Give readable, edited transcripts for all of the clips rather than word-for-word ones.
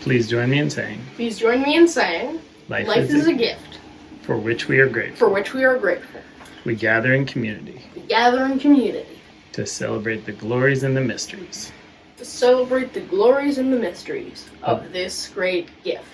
Please join me in saying, life is a gift. For which we are grateful. For which we are grateful. We gather in community. We gather in community. To celebrate the glories and the mysteries. To celebrate the glories and the mysteries of this great gift.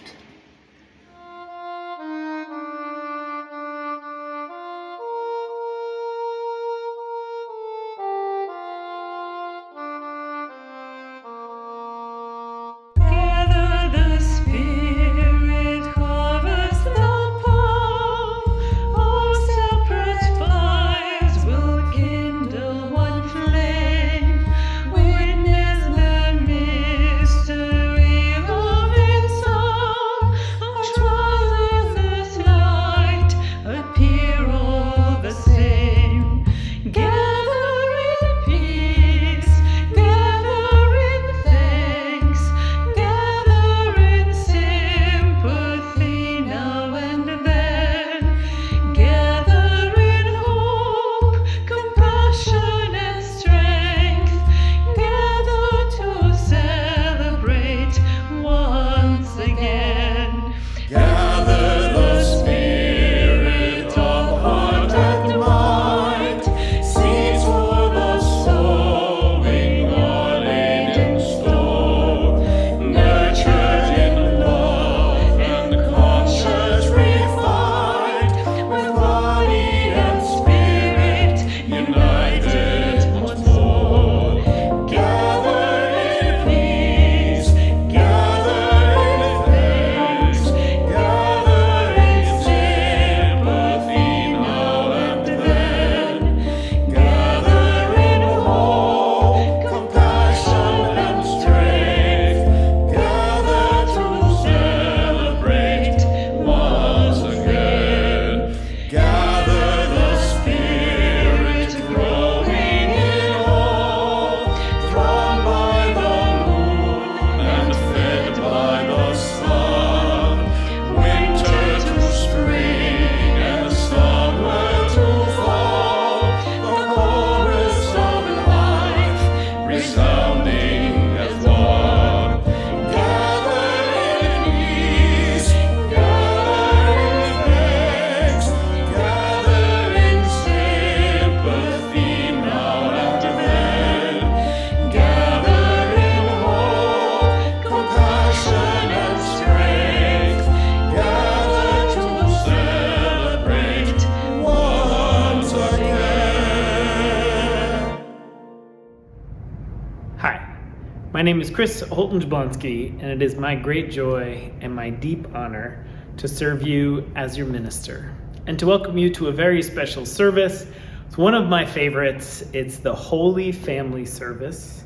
My name is Holton Jablonski, and it is my great joy and my deep honor to serve you as your minister and to welcome you to a very special service. It's one of my favorites. It's the Holy Family Service,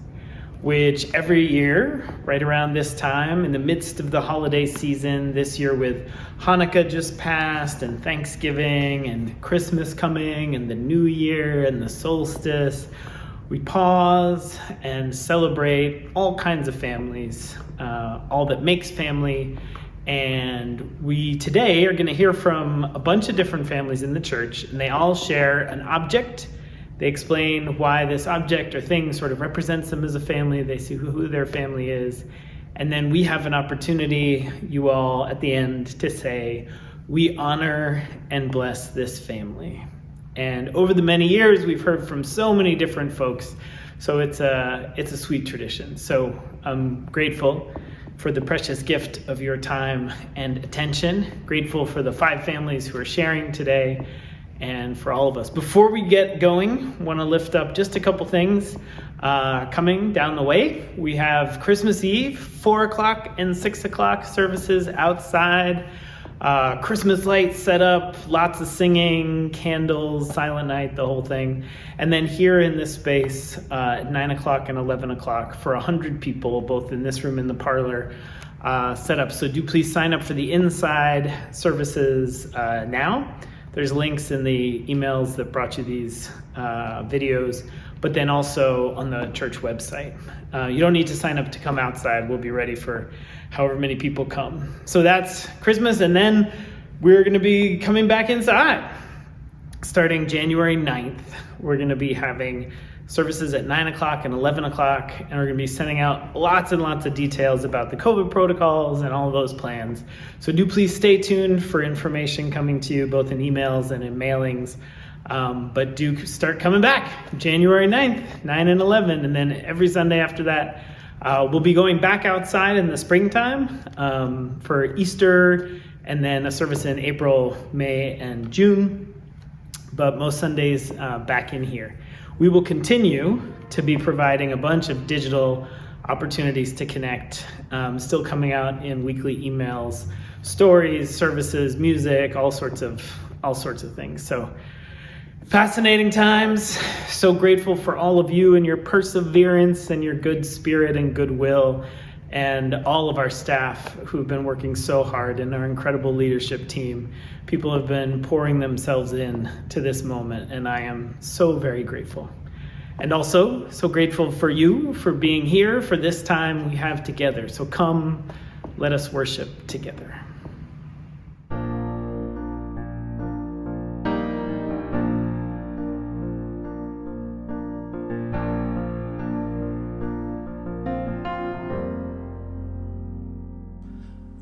which every year, right around this time, in the midst of the holiday season, this year with Hanukkah just passed and Thanksgiving and Christmas coming and the New Year and the solstice, we pause and celebrate all kinds of families, all that makes family. And we today are going to hear from a bunch of different families in the church, and they all share an object. They explain why this object or thing sort of represents them as a family. They see who their family is. And then we have an opportunity, you all, at the end to say, we honor and bless this family. And over the many years, we've heard from so many different folks. So it's a sweet tradition. So I'm grateful for the precious gift of your time and attention. Grateful for the 5 families who are sharing today and for all of us. Before we get going, I want to lift up just a couple things coming down the way. We have Christmas Eve, 4 o'clock and 6 o'clock services outside. Christmas lights set up, lots of singing, candles, silent night, the whole thing. And then here in this space at 9 o'clock and 11 o'clock for 100 people, both in this room and the parlor, set up. So do please sign up for the inside services now. There's links in the emails that brought you these videos, but then also on the church website. You don't need to sign up to come outside. We'll be ready for however many people come. So that's Christmas, and then we're going to be coming back inside. Starting January 9th, we're going to be having services at 9 o'clock and 11 o'clock, and we're going to be sending out lots and lots of details about the COVID protocols and all of those plans. So do please stay tuned for information coming to you both in emails and in mailings. But do start coming back January 9th, 9 and 11, and then every Sunday after that. We'll be going back outside in the springtime for Easter, and then a service in April, May, and June. But most Sundays back in here. We will continue to be providing a bunch of digital opportunities to connect, still coming out in weekly emails, stories, services, music, all sorts of things. So fascinating times. So grateful for all of you and your perseverance and your good spirit and goodwill, and all of our staff who've been working so hard, and our incredible leadership team. People have been pouring themselves in to this moment, and I am so very grateful. And also so grateful for you for being here for this time we have together. So come, let us worship together.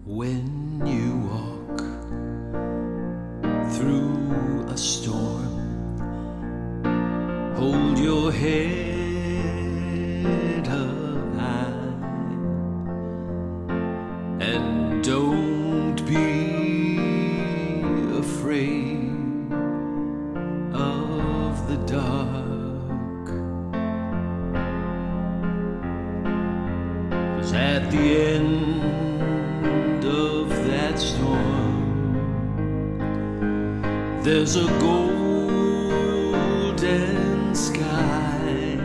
When you walk through a storm, hold your head up high, and don't be afraid of the dark, 'cause at the end of that storm, there's a golden sky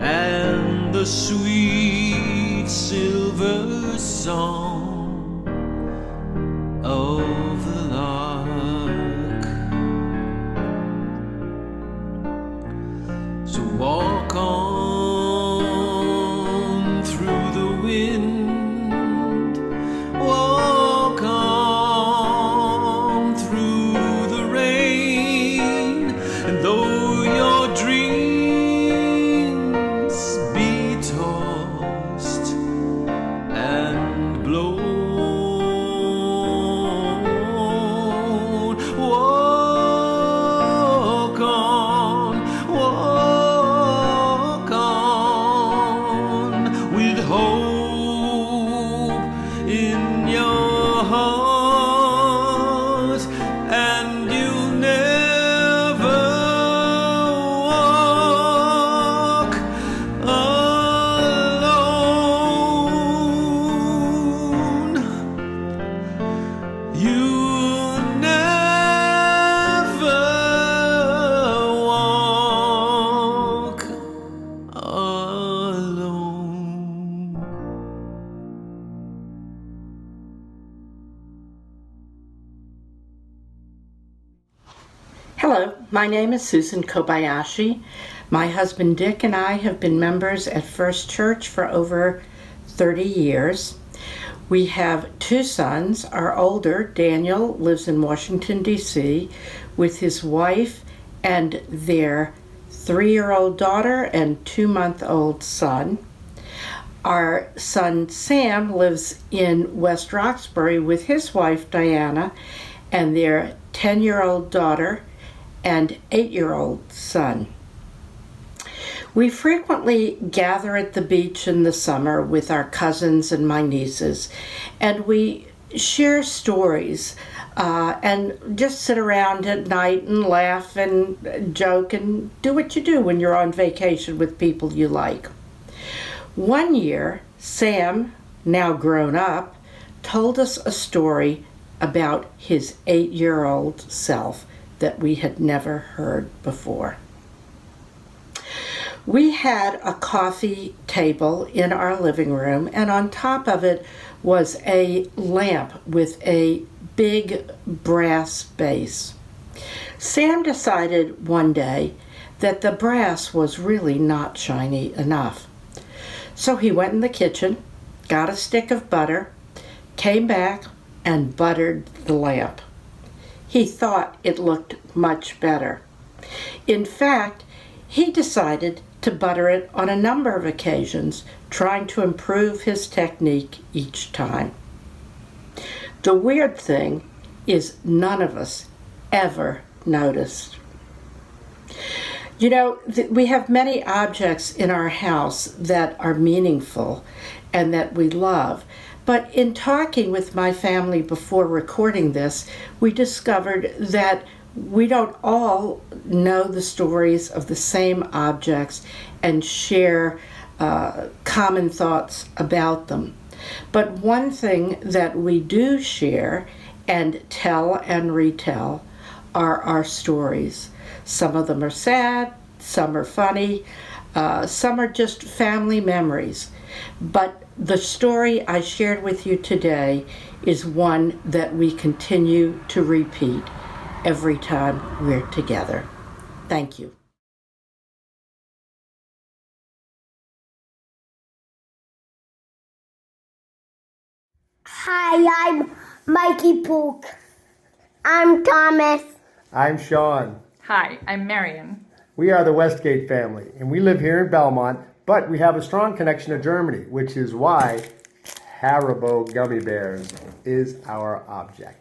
and the sweet silver song of the lark. So walk on through the wind, walk on through the rain, and though your dreams be tossed and blown, walk on with hope in your heart, and you'll never walk alone. You'll never walk alone. Hello, my name is Susan Kobayashi. My husband Dick and I have been members at First Church for over 30 years. We have two sons. Our older, Daniel, lives in Washington, D.C. with his wife and their 3-year-old daughter and 2-month-old son. Our son Sam lives in West Roxbury with his wife Diana and their 10-year-old daughter and 8-year-old son. We frequently gather at the beach in the summer with our cousins and my nieces, and we share stories and just sit around at night and laugh and joke and do what you do when you're on vacation with people you like. One year, Sam, now grown up, told us a story about his 8-year-old self that we had never heard before. We had a coffee table in our living room, and on top of it was a lamp with a big brass base. Sam decided one day that the brass was really not shiny enough. So he went in the kitchen, got a stick of butter, came back, and buttered the lamp. He thought it looked much better. In fact, He decided to butter it on a number of occasions, trying to improve his technique each time. The weird thing is none of us ever noticed. You know, we have many objects in our house that are meaningful and that we love. But in talking with my family before recording this, we discovered that we don't all know the stories of the same objects and share common thoughts about them. But one thing that we do share and tell and retell are our stories. Some of them are sad, some are funny, some are just family memories. But the story I shared with you today is one that we continue to repeat every time we're together. Thank you. Hi, I'm Mikey Pook. I'm Thomas. I'm Sean. Hi, I'm Marion. We are the Westgate family, and we live here in Belmont, but we have a strong connection to Germany, which is why Haribo gummy bears is our object.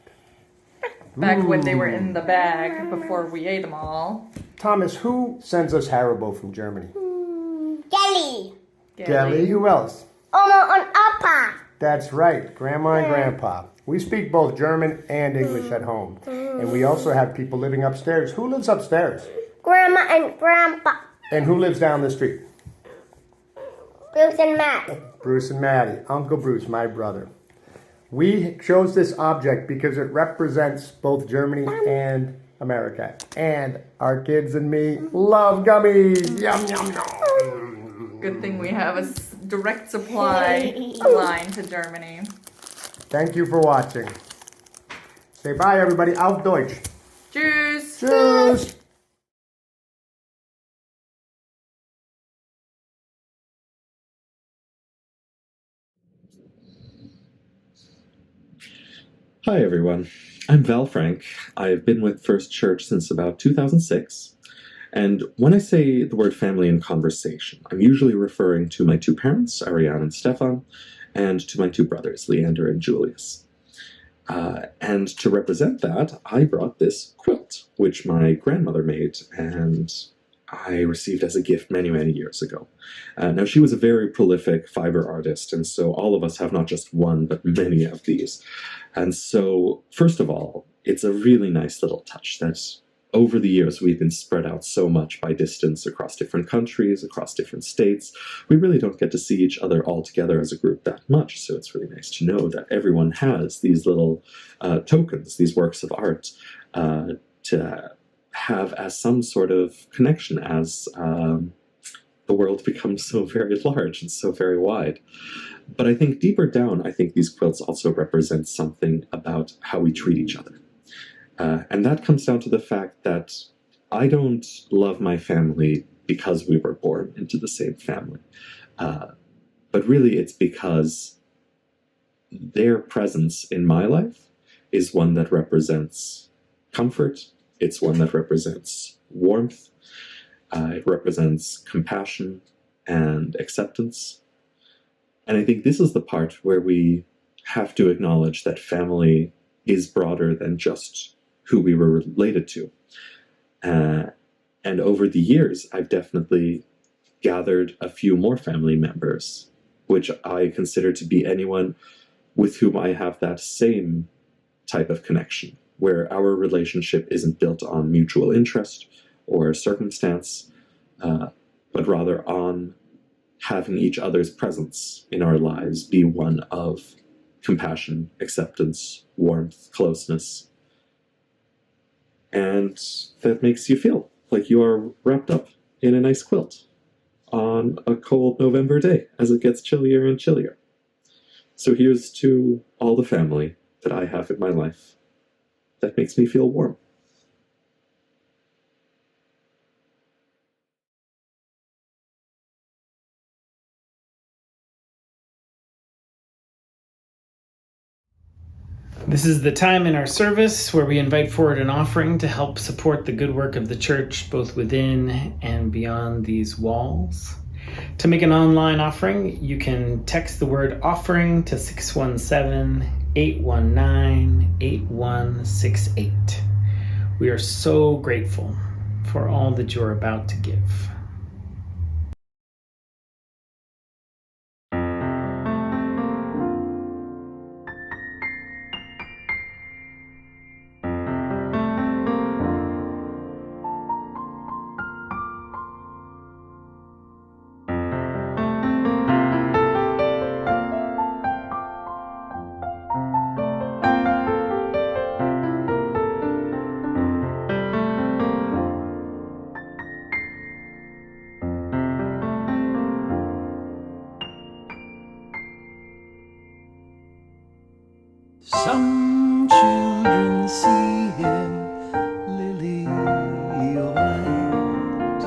Back when they were in the bag before we ate them all. Thomas, who sends us Haribo from Germany? Kelly. Kelly. Who else? Oma and Appa. That's right, Grandma and Grandpa. We speak both German and English at home. And we also have people living upstairs. Who lives upstairs? Grandma and Grandpa. And who lives down the street? Bruce and Matt. Bruce and Maddie. Uncle Bruce, my brother. We chose this object because it represents both Germany and America. And our kids and me love gummies. Yum, yum, yum. Good thing we have a direct supply line to Germany. Thank you for watching. Say bye, everybody. Auf Deutsch. Tschüss. Tschüss. Hi everyone, I'm Val Frank. I've been with First Church since about 2006, and when I say the word family in conversation, I'm usually referring to my two parents, Ariane and Stefan, and to my two brothers, Leander and Julius. And to represent that, I brought this quilt, which my grandmother made, and I received as a gift many, many years ago. Now, she was a very prolific fiber artist, and so all of us have not just one, but many of these. And so, first of all, it's a really nice little touch that over the years we've been spread out so much by distance across different countries, across different states. We really don't get to see each other all together as a group that much, so it's really nice to know that everyone has these little tokens, these works of art, to have as some sort of connection as the world becomes so very large and so very wide. But I think deeper down, I think these quilts also represent something about how we treat each other. And that comes down to the fact that I don't love my family because we were born into the same family. But really it's because their presence in my life is one that represents comfort. It's one that represents warmth. It represents compassion and acceptance. And I think this is the part where we have to acknowledge that family is broader than just who we were related to. And over the years, I've definitely gathered a few more family members, which I consider to be anyone with whom I have that same type of connection, where our relationship isn't built on mutual interest or circumstance, but rather on having each other's presence in our lives be one of compassion, acceptance, warmth, closeness. And that makes you feel like you are wrapped up in a nice quilt on a cold November day as it gets chillier and chillier. So here's to all the family that I have in my life that makes me feel warm. This is the time in our service where we invite forward an offering to help support the good work of the church, both within and beyond these walls. To make an online offering, you can text the word offering to 617-819-8168. We are so grateful for all that you're about to give. Some children see him lily white,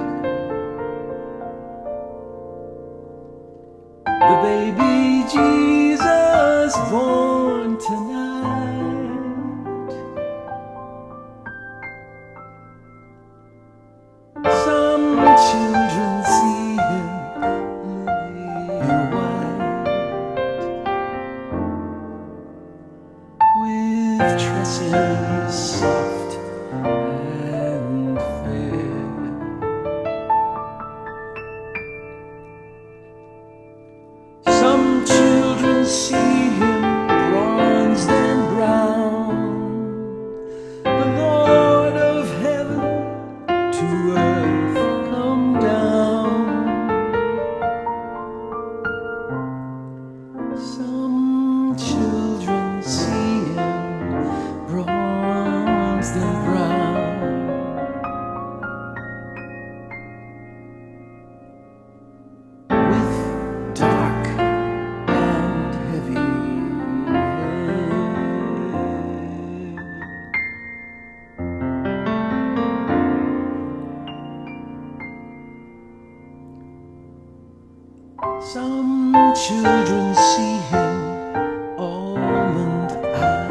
the baby Jesus born tonight. Some children see him lily white, with tresses soft and fair. Some children see him bronzed and brown, the Lord of heaven to earth come down. Some children see him bronzed and brown, with dark and heavy hair. Some children see him almond-eyed,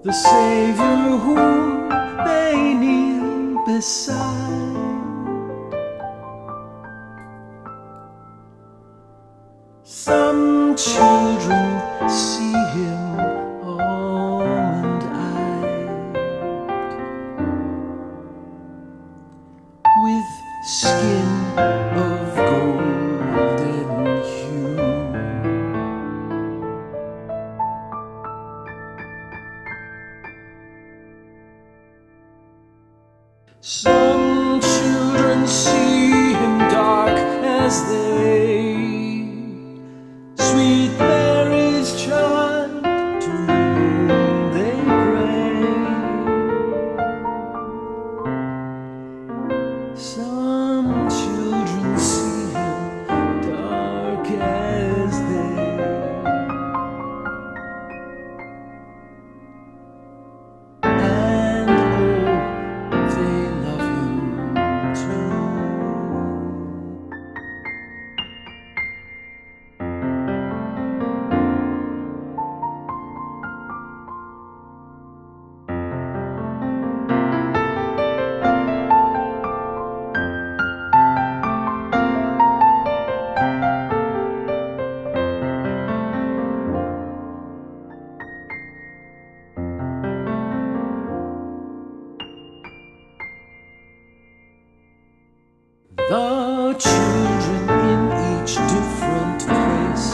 the Savior whom they kneel beside. Some children see him almond-eyed, with skin of golden hue. Some children see him dark as they, sweet Mary's child to whom they pray. Some children see him dark as they, and oh, they love him too. The children in each different place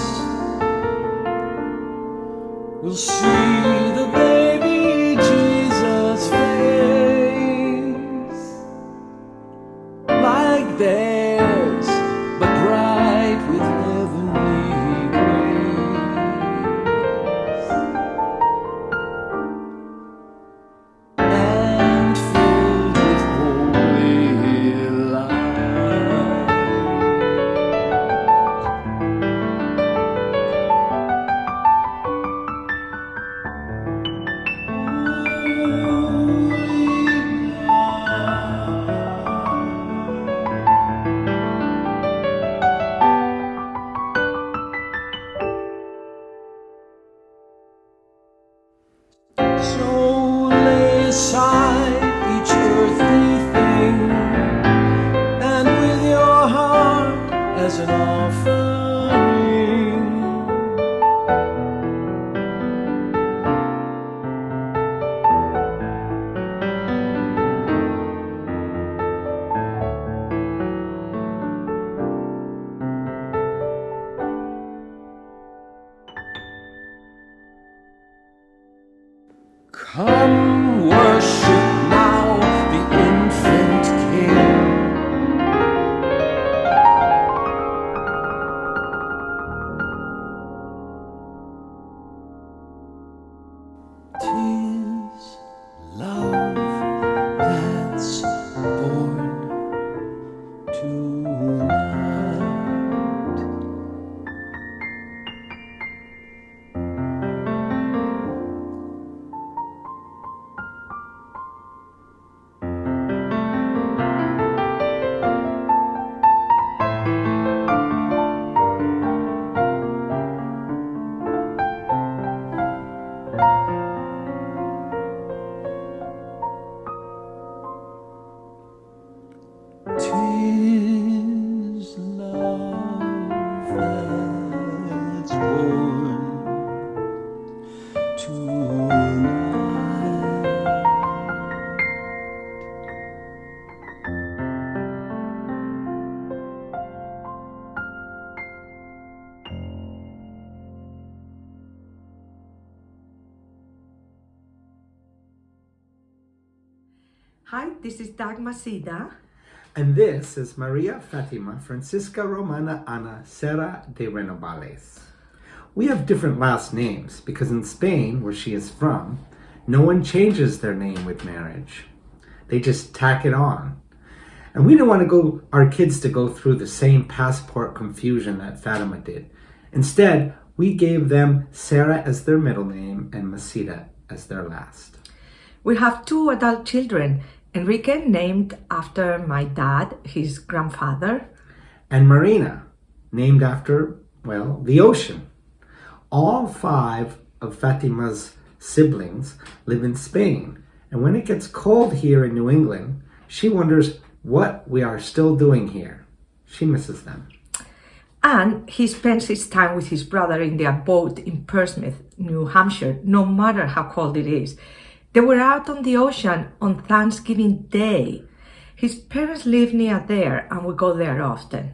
will see the baby Jesus' face, like theirs, but bright with heavenly grace, and filled with holy light. born tonight. Tis love that's born tonight. Hi, this is Massida. And this is Maria Fatima Francisca Romana Ana Serra de Renovales. We have different last names because in Spain, where she is from, no one changes their name with marriage. They just tack it on. And we don't want our kids to go through the same passport confusion that Fatima did. Instead, we gave them Serra as their middle name and Massida as their last. We have 2 adult children. Enrique, named after my dad, his grandfather. And Marina, named after, well, the ocean. All 5 of Fatima's siblings live in Spain. And when it gets cold here in New England, she wonders what we are still doing here. She misses them. And he spends his time with his brother in their boat in Portsmouth, New Hampshire, no matter how cold it is. They were out on the ocean on Thanksgiving Day. His parents live near there and we go there often.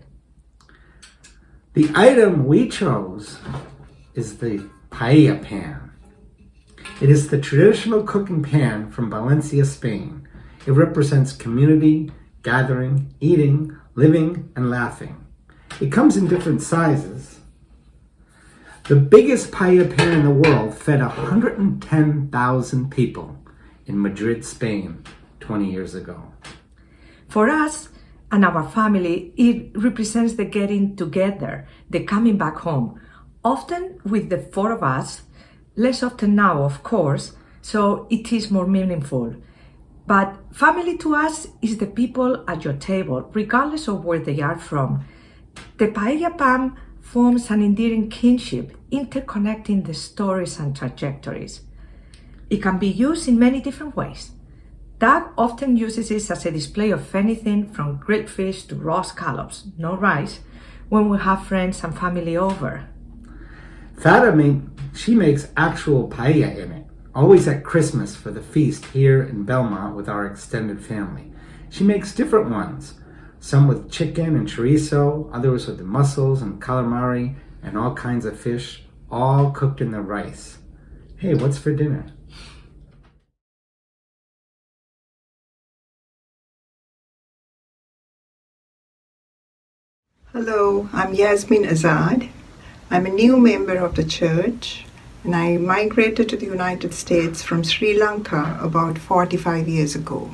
The item we chose is the paella pan. It is the traditional cooking pan from Valencia, Spain. It represents community, gathering, eating, living, and laughing. It comes in different sizes. The biggest paella pan in the world fed 110,000 people in Madrid, Spain, 20 years ago. For us and our family, it represents the getting together, the coming back home, often with the 4 of us, less often now, of course, so it is more meaningful. But family to us is the people at your table, regardless of where they are from. The paella pan forms an endearing kinship, interconnecting the stories and trajectories. It can be used in many different ways. Dad often uses it as a display of anything from grilled fish to raw scallops, no rice, when we have friends and family over. Fatima, she makes actual paella in it, always at Christmas for the feast here in Belmont with our extended family. She makes different ones. Some with chicken and chorizo, others with the mussels and calamari and all kinds of fish, all cooked in the rice. Hey, what's for dinner? Hello, I'm Yasmin Azad. I'm a new member of the church and I migrated to the United States from Sri Lanka about 45 years ago.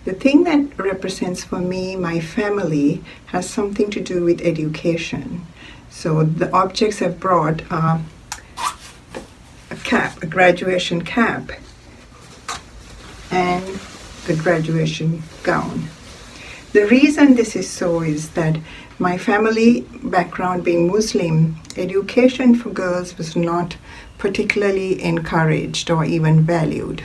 The thing that represents for me my family has something to do with education. So the objects I've brought are a cap, a graduation cap, and the graduation gown. The reason this is so is that my family background being Muslim, education for girls was not particularly encouraged or even valued.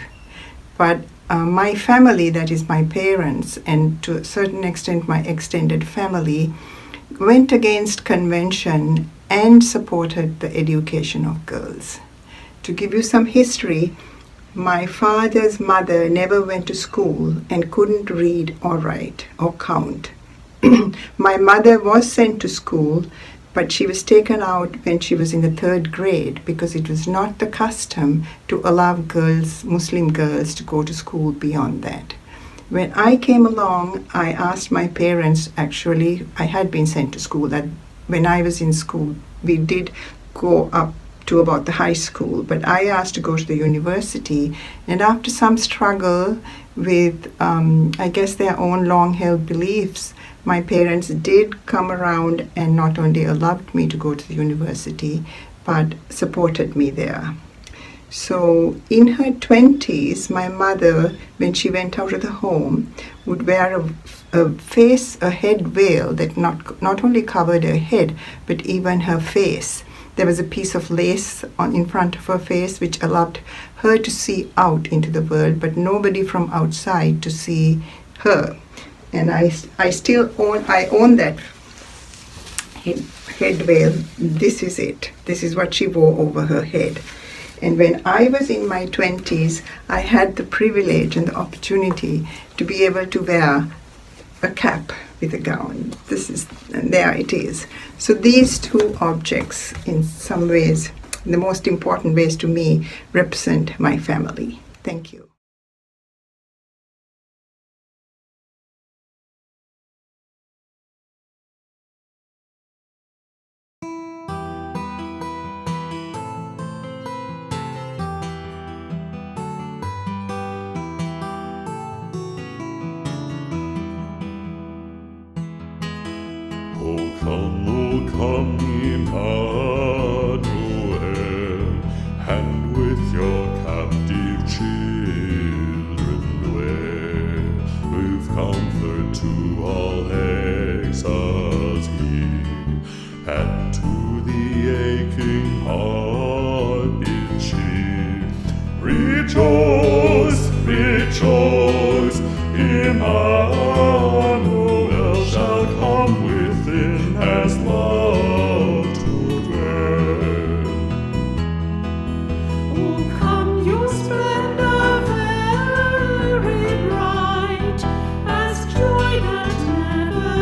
But my family, that is my parents, and to a certain extent my extended family, went against convention and supported the education of girls. To give you some history, my father's mother never went to school and couldn't read or write or count. My mother was sent to school, but she was taken out when she was in the 3rd grade because it was not the custom to allow girls, Muslim girls, to go to school beyond that. When I came along, I asked my parents, actually, I had been sent to school, that when I was in school, we did go up to about the high school, but I asked to go to the university, and after some struggle, with, I guess, their own long-held beliefs, my parents did come around and not only allowed me to go to the university, but supported me there. So in her 20s, my mother, when she went out of the home, would wear a head veil that not only covered her head, but even her face. There was a piece of lace in front of her face which allowed her to see out into the world, but nobody from outside to see her. And I still own that head veil. This is it. This is what she wore over her head. And when I was in my 20s, I had the privilege and the opportunity to be able to wear a cap with a gown. There it is. So these two objects, in some ways, the most important ways to me, represent my family. Thank you. O come, Emmanuel, and with your captive children wear, with comfort to all exiles here, and to the aching heart in cheer. Rejoice, rejoice, Emmanuel shall come within as love to dwell. O come, your splendor very bright, as joy that never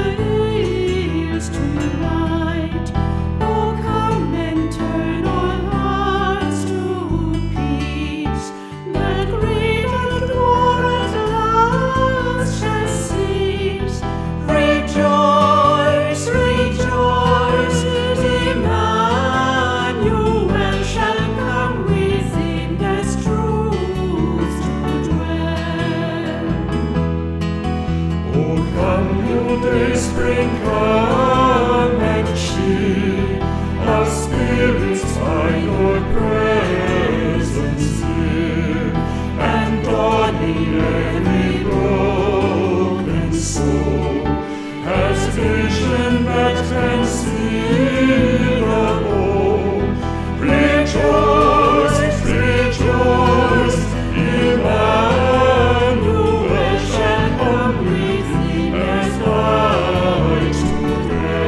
is to light. O come and turn all hearts to peace, that great and war at last shall cease. Rejoice, rejoice, Emmanuel shall come within as truth to dwell. O come, you dayspring, come and cheer our spirits by your presence here, and dawning every broken soul has vision that can see the whole. Rejoice, rejoice, Emmanuel shall come within as light to dwell.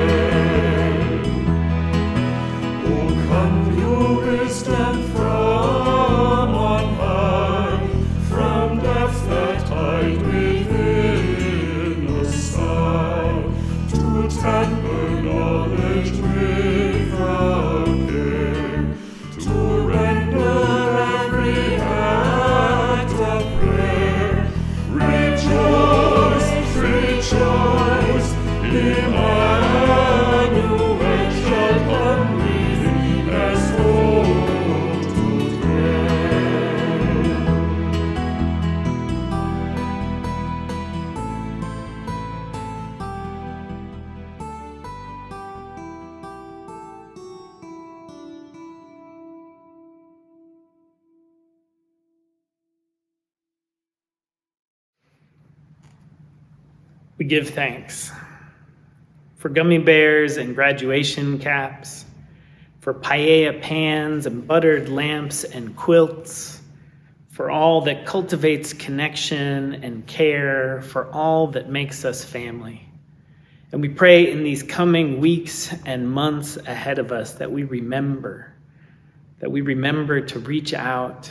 O come, your wisdom from on high, from depths that hide within the sky, to temper knowledge without care, to render every act of prayer. Rejoice, rejoice, Emmanuel shall come within as hope to dwell. We give thanks for gummy bears and graduation caps, for paella pans and buttered lamps and quilts, for all that cultivates connection and care, for all that makes us family. And we pray in these coming weeks and months ahead of us that we remember to reach out,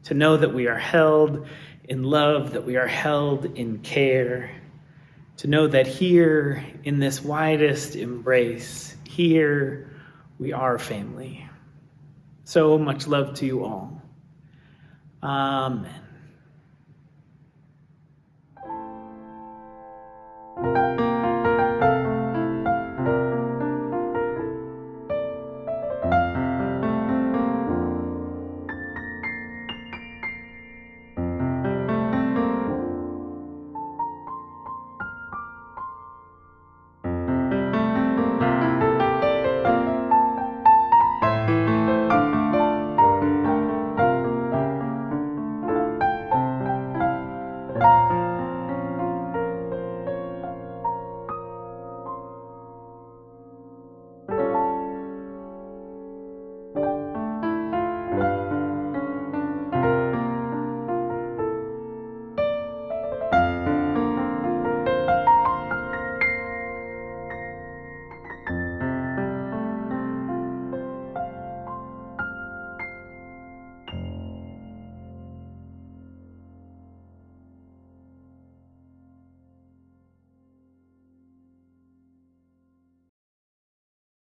to know that we are held in love, that we are held in care, to know that here in this widest embrace, here we are family. So much love to you all. Amen.